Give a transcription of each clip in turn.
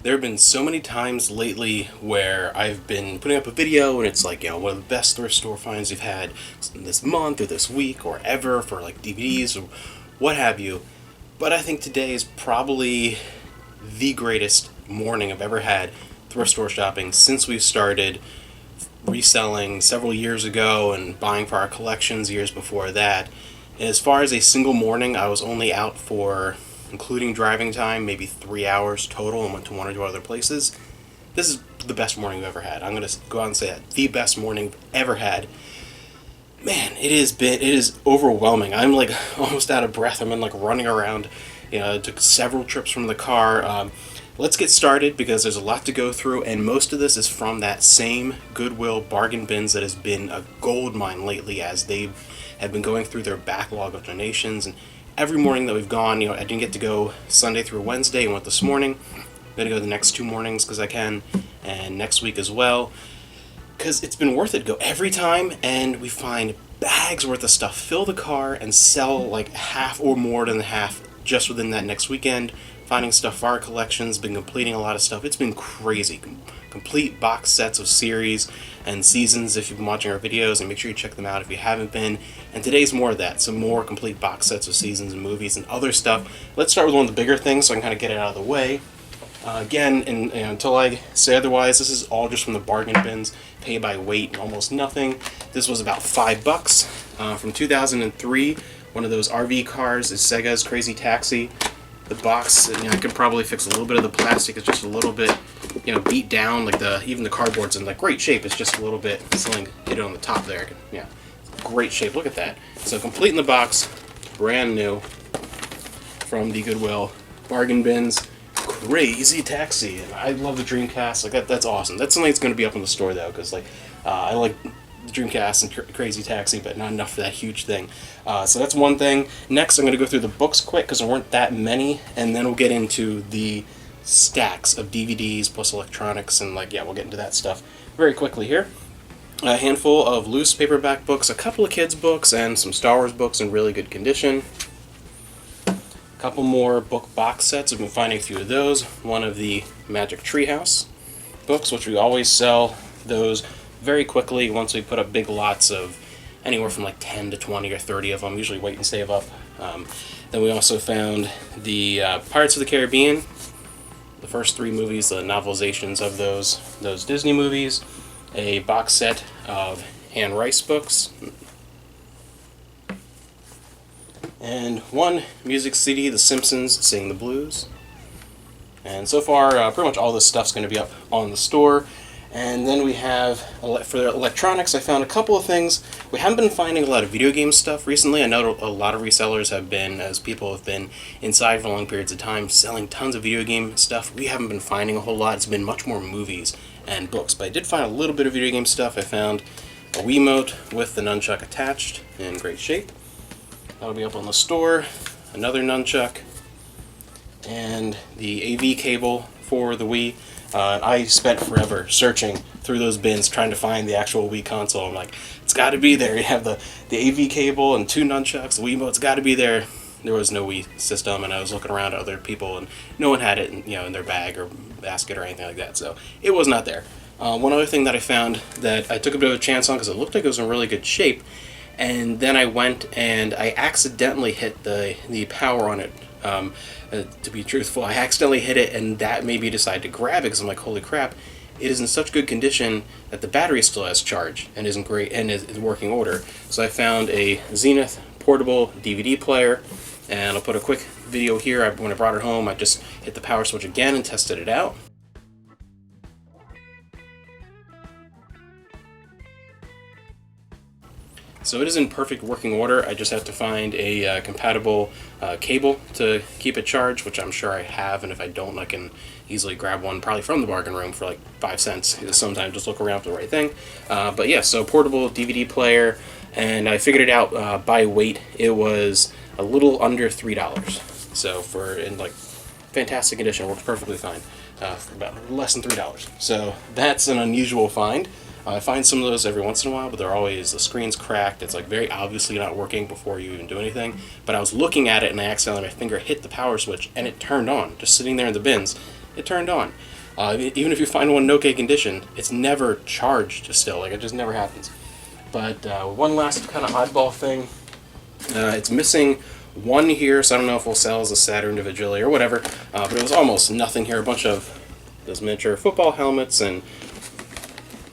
There have been so many times lately where I've been putting up a video and it's like, one of the best thrift store finds you've had this month or this week or ever for like DVDs or what have you. But I think today is probably the greatest morning I've ever had thrift store shopping since we started reselling several years ago and buying for our collections years before that. And as far as a single morning, I was only out for, including driving time, maybe 3 hours total and went to one or two other places. This is the best morning we've ever had. I'm going to go out and say that. The best morning we've ever had. Man, it is overwhelming. I'm like almost out of breath. I'm like running around. I took several trips from the car. Let's get started because there's a lot to go through, and most of this is from that same Goodwill bargain bins that has been a gold mine lately as they have been going through their backlog of donations. And every morning that we've gone, I didn't get to go Sunday through Wednesday and went this morning. I'm going to go the next 2 mornings because I can, and next week as well. Because it's been worth it to go every time, and we find bags worth of stuff, fill the car, and sell like half or more than half just within that next weekend. Finding stuff for our collections, been completing a lot of stuff. It's been crazy. Complete box sets of series and seasons if you've been watching our videos, and make sure you check them out if you haven't been. And today's more of that, some more complete box sets of seasons and movies and other stuff. Let's start with one of the bigger things so I can kind of get it out of the way. Again, and until I say otherwise, this is all just from the bargain bins, pay by weight, almost nothing. This was about $5 from 2003. One of those RV cars is Sega's Crazy Taxi. The box, I could probably fix a little bit of the plastic. It's just a little bit, beat down. Like even the cardboard's in like great shape. It's just a little bit. Something hit it on the top there. Yeah, great shape. Look at that. So complete in the box, brand new from the Goodwill bargain bins. Crazy Taxi, and I love the Dreamcast. Like that's awesome. That's something that's going to be up in the store though, because I like the Dreamcast and Crazy Taxi, but not enough for that huge thing. So that's one thing. Next, I'm going to go through the books quick because there weren't that many, and then we'll get into the stacks of DVDs plus electronics, and we'll get into that stuff very quickly here. A handful of loose paperback books, a couple of kids' books, and some Star Wars books in really good condition. A couple more book box sets. I've been finding a few of those. One of the Magic Treehouse books, which we always sell those very quickly once we put up big lots of anywhere from like 10 to 20 or 30 of them. Usually wait and save up. Then we also found the Pirates of the Caribbean, the first 3 movies, the novelizations of those Disney movies, a box set of Anne Rice books, and one music CD, The Simpsons Sing the Blues. And so far, pretty much all this stuff's going to be up on the store. And then we have, for the electronics, I found a couple of things. We haven't been finding a lot of video game stuff recently. I know a lot of resellers have been, as people have been inside for long periods of time, selling tons of video game stuff. We haven't been finding a whole lot. It's been much more movies and books. But I did find a little bit of video game stuff. I found a Wiimote with the nunchuck attached in great shape. That'll be up on the store. Another nunchuck. And the AV cable for the Wii. I spent forever searching through those bins trying to find the actual Wii console. I'm like, it's got to be there. You have the AV cable and 2 nunchucks. The Wiimote's got to be there. There was no Wii system, and I was looking around at other people, and no one had it in their bag or basket or anything like that. So it was not there. One other thing that I found that I took a bit of a chance on because it looked like it was in really good shape, and then I went and I accidentally hit the power on it. To be truthful, I accidentally hit it, and that made me decide to grab it because I'm like, holy crap, it is in such good condition that the battery still has charge and isn't great and is in working order. So I found a Zenith portable DVD player, and I'll put a quick video here. When I brought it home, I just hit the power switch again and tested it out. So it is in perfect working order. I just have to find a compatible cable to keep it charged, which I'm sure I have, and if I don't, I can easily grab one, probably from the bargain room for like 5 cents. Sometimes just look around for the right thing. But yeah, so portable DVD player, and I figured it out by weight. It was a little under $3. So in like fantastic condition, works perfectly fine. For about less than $3. So that's an unusual find. I find some of those every once in a while, but they're always, the screen's cracked. It's like very obviously not working before you even do anything. But I was looking at it and I accidentally, my finger hit the power switch and it turned on, just sitting there in the bins. it turned on. Even if you find one in okay condition, it's never charged still. Like, it just never happens. But one last kind of oddball thing. It's missing one here, so I don't know if we'll sell as a set or individually or whatever. But it was almost nothing here. A bunch of those miniature football helmets, and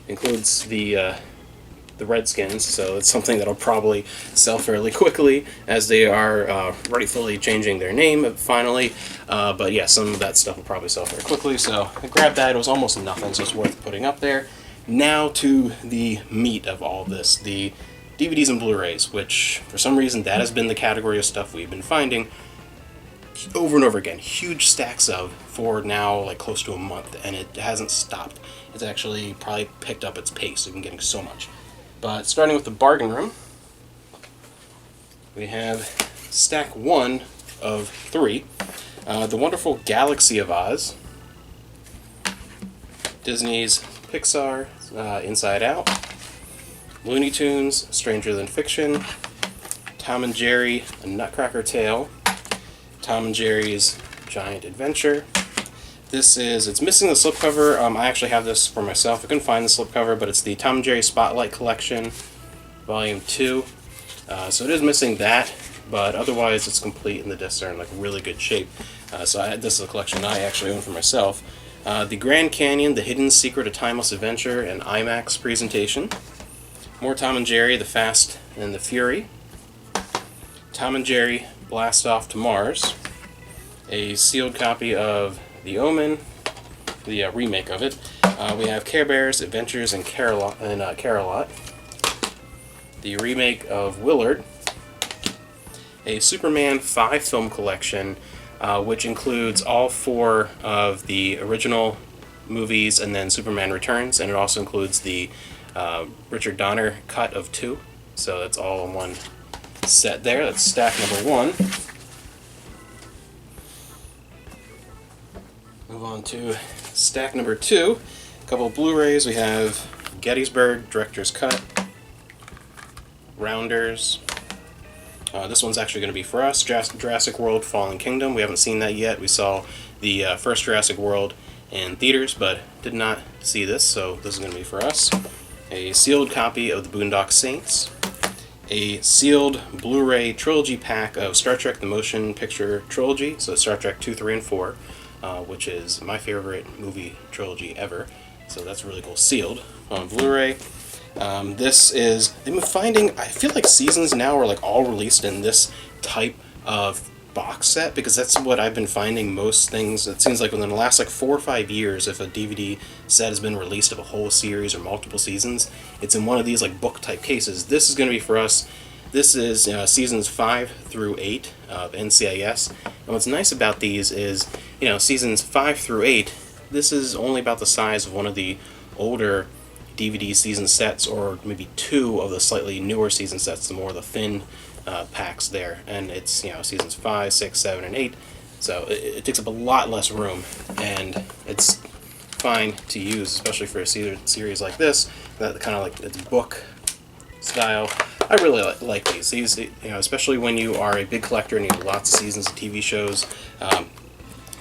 includes the Redskins, so it's something that'll probably sell fairly quickly as they are rightfully changing their name finally. But yeah, some of that stuff will probably sell very quickly, so I grabbed that. It was almost nothing, so it's worth putting up there. Now to the meat of all this, the DVDs and Blu-rays, which for some reason that has been the category of stuff we've been finding over and over again. Huge stacks of for now like close to a month, and it hasn't stopped. It's actually probably picked up its pace. We've been getting so much. But starting with the bargain room, we have stack 1 of 3. The Wonderful Galaxy of Oz, Disney's Pixar, Inside Out, Looney Tunes, Stranger Than Fiction, Tom and Jerry, A Nutcracker Tale, Tom and Jerry's Giant Adventure. It's missing the slipcover. I actually have this for myself. I couldn't find the slipcover, but it's the Tom and Jerry Spotlight Collection, Volume 2. So it is missing that, but otherwise it's complete and the discs are in like really good shape. This is a collection I actually own for myself. The Grand Canyon, The Hidden Secret of Timeless Adventure, an IMAX presentation. More Tom and Jerry, The Fast and the Fury. Tom and Jerry, Blast Off to Mars. A sealed copy of The Omen, the remake of it. We have Care Bears, Adventures in Carolot. The remake of Willard. A Superman 5-film collection, which includes all 4 of the original movies and then Superman Returns, and it also includes the Richard Donner cut of 2. So that's all in one set there. That's stack number 1. Move on to stack number 2. A couple of Blu-rays. We have Gettysburg Director's Cut, Rounders. This one's actually going to be for us. Jurassic World Fallen Kingdom. We haven't seen that yet. We saw the first Jurassic World in theaters, but did not see this, so this is going to be for us. A sealed copy of The Boondock Saints. A sealed Blu-ray trilogy pack of Star Trek The Motion Picture Trilogy, so Star Trek 2, 3, and 4. Which is my favorite movie trilogy ever. So that's really cool. Sealed on Blu-ray. They've been finding, I feel like seasons now are like all released in this type of box set, because that's what I've been finding most things. It seems like within the last like 4 or 5 years, if a DVD set has been released of a whole series or multiple seasons, it's in one of these like book type cases. This is going to be for us. This is seasons 5 through 8 of NCIS. And what's nice about these is, seasons 5 through 8, this is only about the size of one of the older DVD season sets, or maybe 2 of the slightly newer season sets, the more the thin packs there. And it's, seasons 5, 6, 7, and 8. So it takes up a lot less room, and it's fine to use, especially for a series like this, that kind of like it's book style. I really like these. These, especially when you are a big collector and you have lots of seasons of TV shows.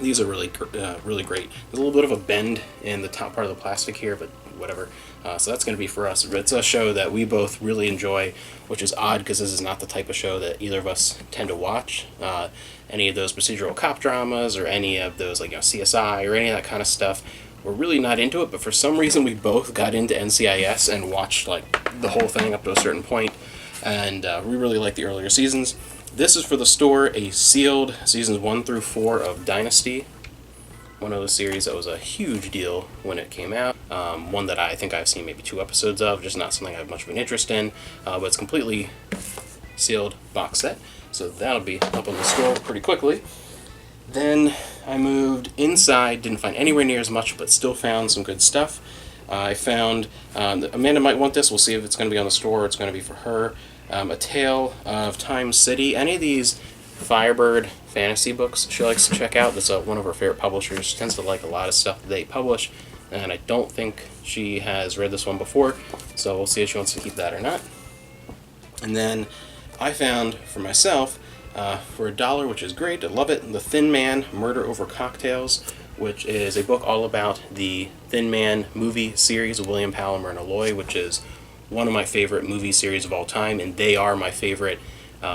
These are really great. There's a little bit of a bend in the top part of the plastic here, but whatever. So that's going to be for us. It's a show that we both really enjoy, which is odd because this is not the type of show that either of us tend to watch. Any of those procedural cop dramas or any of those like CSI or any of that kind of stuff. We're really not into it, but for some reason we both got into NCIS and watched like the whole thing up to a certain point, and we really like the earlier seasons. This is for the store, a sealed seasons 1 through 4 of Dynasty, one of the series that was a huge deal when it came out. One that I think I've seen maybe 2 episodes of, just not something I have much of an interest in, but it's completely sealed box set, so that'll be up on the store pretty quickly. Then I moved inside, didn't find anywhere near as much, but still found some good stuff. I found, Amanda might want this, we'll see if it's going to be on the store or it's going to be for her, A Tale of Time City. Any of these Firebird fantasy books she likes to check out. That's one of her favorite publishers. She tends to like a lot of stuff that they publish, and I don't think she has read this one before, so we'll see if she wants to keep that or not. And then I found for myself, for $1, which is great, I love it, The Thin Man, Murder Over Cocktails, which is a book all about the Thin Man movie series of William Powell and Myrna Loy, which is one of my favorite movie series of all time, and they are my favorite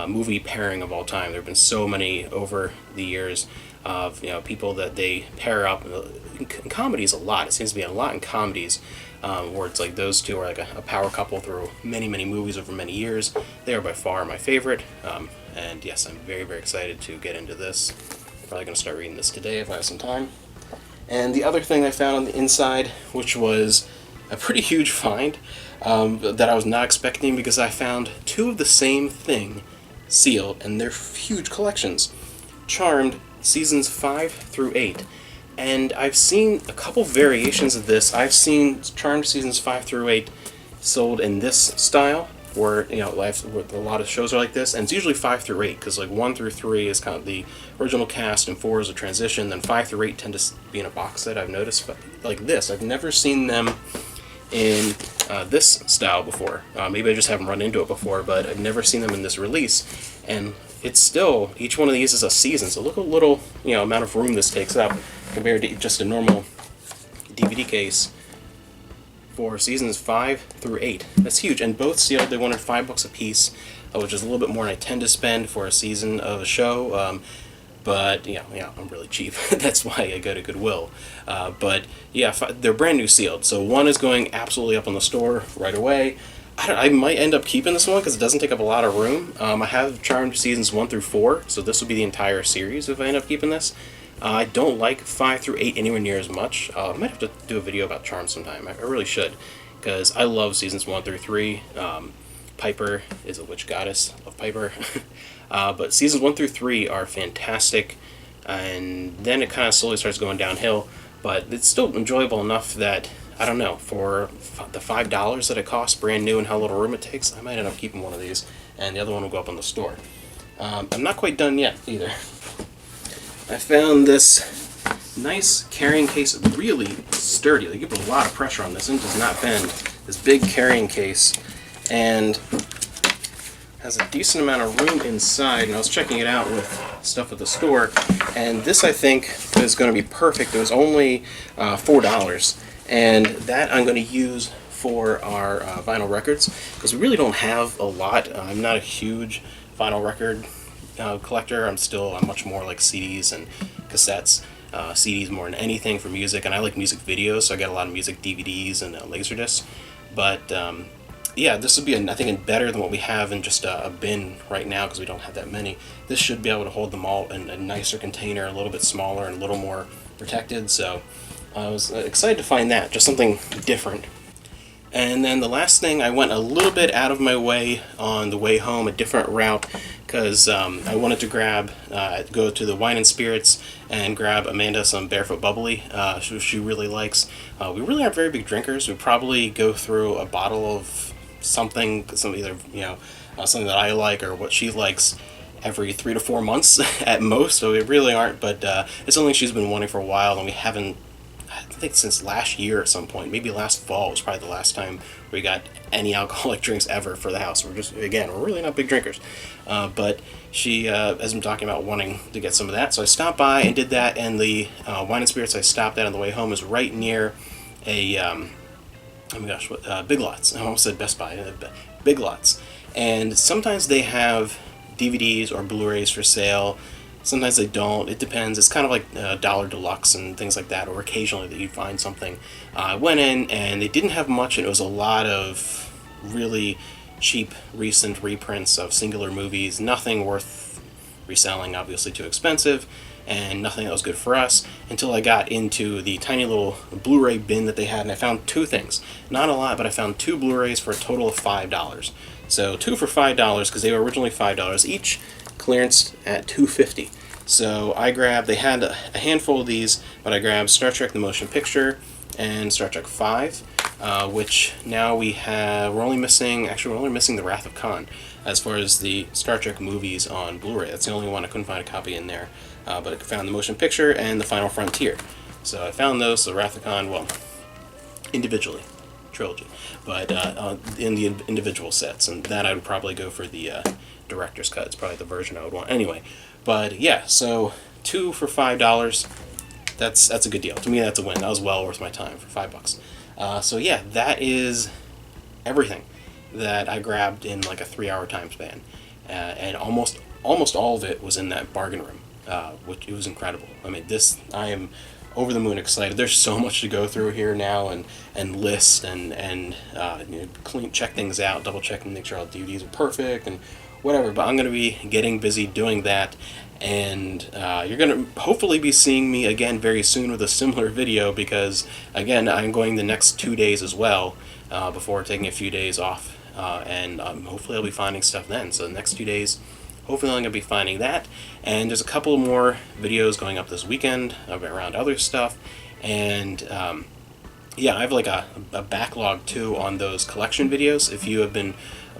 movie pairing of all time. There have been so many over the years of people that they pair up in comedies a lot. It seems to be a lot in comedies where it's like those two are like a power couple through many movies over many years. They are by far my favorite, and yes, I'm very excited to get into this. Probably going to start reading this today if I have some time. And the other thing I found on the inside, which was a pretty huge find that I was not expecting, because I found two of the same thing sealed, and they're huge collections. Charmed seasons 5 through 8. And I've seen a couple variations of this. I've seen Charmed seasons 5 through 8 sold in this style, where where a lot of shows are like this, and it's usually 5 through 8, because like 1 through 3 is kind of the original cast, and 4 is a transition. Then 5 through 8 tend to be in a box set. I've noticed, but like this, I've never seen them in this style before. Maybe I just haven't run into it before, but I've never seen them in this release. And it's still, each one of these is a season, so look at little amount of room this takes up compared to just a normal DVD case for seasons 5 through 8. That's huge, and both sealed. They wanted $5 a piece, which is a little bit more than I tend to spend for a season of a show. But I'm really cheap. That's why I go to Goodwill. But yeah, they're brand new sealed. So one is going absolutely up on the store right away. I might end up keeping this one because it doesn't take up a lot of room. I have Charmed seasons 1 through 4, so this will be the entire series if I end up keeping this. I don't like 5 through 8 anywhere near as much. I might have to do a video about Charmed sometime. I really should, because I love seasons 1 through 3. Piper is a witch goddess. I love Piper. But seasons 1 through 3 are fantastic, and then it kind of slowly starts going downhill, but it's still enjoyable enough that, I don't know, for the $5 that it costs brand new and how little room it takes, I might end up keeping one of these, and the other one will go up on the store. I'm not quite done yet either. I found this nice carrying case, really sturdy. Like, you put a lot of pressure on this and it does not bend. This big carrying case, and has a decent amount of room inside, and I was checking it out with stuff at the store, and this I think is going to be perfect. It was only $4, and that I'm going to use for our vinyl records, because we really don't have a lot. I'm not a huge vinyl record collector. I'm much more like CDs and cassettes. CDs more than anything for music, and I like music videos, so I get a lot of music DVDs and Laserdiscs. But yeah, this would be, I think, better than what we have in just a bin right now, because we don't have that many. This should be able to hold them all in a nicer container, a little bit smaller and a little more protected, so I was excited to find that, just something different. And then the last thing, I went a little bit out of my way on the way home, a different route, because I wanted to go to the Wine and Spirits and grab Amanda some Barefoot Bubbly, she really likes. We really aren't very big drinkers. We probably go through a bottle of something, either something that I like or what she likes, every 3 to 4 months at most. So we really aren't, but it's something she's been wanting for a while, and we haven't, I think, since last year at some point. Maybe last fall was probably the last time we got any alcoholic drinks ever for the house. We're really not big drinkers, but she has been talking about wanting to get some of that, so I stopped by and did that. And the Wine and Spirits I stopped at on the way home is right near a oh my gosh, Big Lots. I almost said Best Buy. Big Lots. And sometimes they have DVDs or Blu-rays for sale. Sometimes they don't. It depends. It's kind of like Dollar Deluxe and things like that, or occasionally that you find something. I went in and they didn't have much, and it was a lot of really cheap recent reprints of singular movies. Nothing worth reselling, obviously too expensive, and nothing that was good for us, until I got into the tiny little Blu-ray bin that they had, and I found two things. Not a lot, but I found 2 Blu-rays for a total of $5. So 2 for $5, because they were originally $5 each, clearanced at $2.50. So they had a handful of these, but I grabbed Star Trek The Motion Picture and Star Trek V, which now we're only missing The Wrath of Khan as far as the Star Trek movies on Blu-ray. That's the only one. I couldn't find a copy in there, but I found The Motion Picture and The Final Frontier. So I found those, The Wrath of Khan, well, individually, trilogy, but in the individual sets, and that I would probably go for the director's cut. It's probably the version I would want anyway. But yeah, so 2 for $5, that's a good deal. To me, that's a win. That was well worth my time for $5. So yeah, that is everything that I grabbed in like a 3-hour time span, and almost all of it was in that bargain room, which it was incredible. I mean, I am over the moon excited. There's so much to go through here now, and list and check things out, double check and make sure all the DVDs are perfect and whatever. But I'm going to be getting busy doing that, and you're going to hopefully be seeing me again very soon with a similar video, because again, I'm going the next 2 days as well, before taking a few days off, and hopefully I'll be finding stuff then. So the next 2 days, hopefully I'm going to be finding that, and there's a couple more videos going up this weekend around other stuff, and yeah, I have like a backlog too on those collection videos. If you have been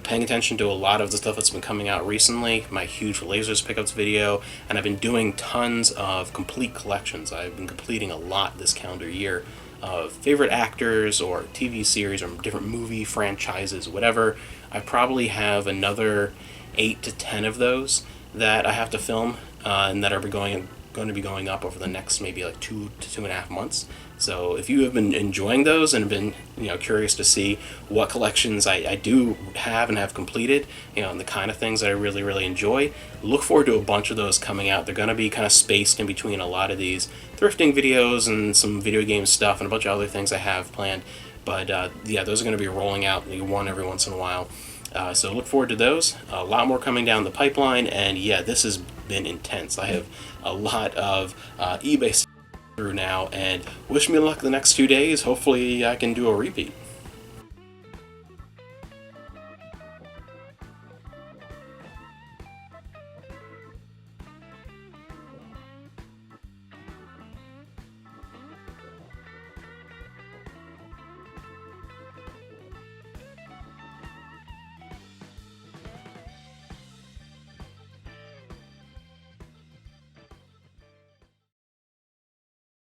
paying attention to a lot of the stuff that's been coming out recently, my huge lasers pickups video, and I've been doing tons of complete collections. I've been completing a lot this calendar year of favorite actors or TV series or different movie franchises, whatever. I probably have another 8 to 10 of those that I have to film, and that are going to be going up over the next maybe like 2 to 2.5 months. So if you have been enjoying those and have been curious to see what collections I do have and have completed, and the kind of things that I really, really enjoy, look forward to a bunch of those coming out. They're going to be kind of spaced in between a lot of these thrifting videos and some video game stuff and a bunch of other things I have planned. But yeah, those are going to be rolling out one every once in a while. So look forward to those. A lot more coming down the pipeline, and yeah, this has been intense. I have a lot of eBay through now, and wish me luck the next 2 days. Hopefully I can do a repeat.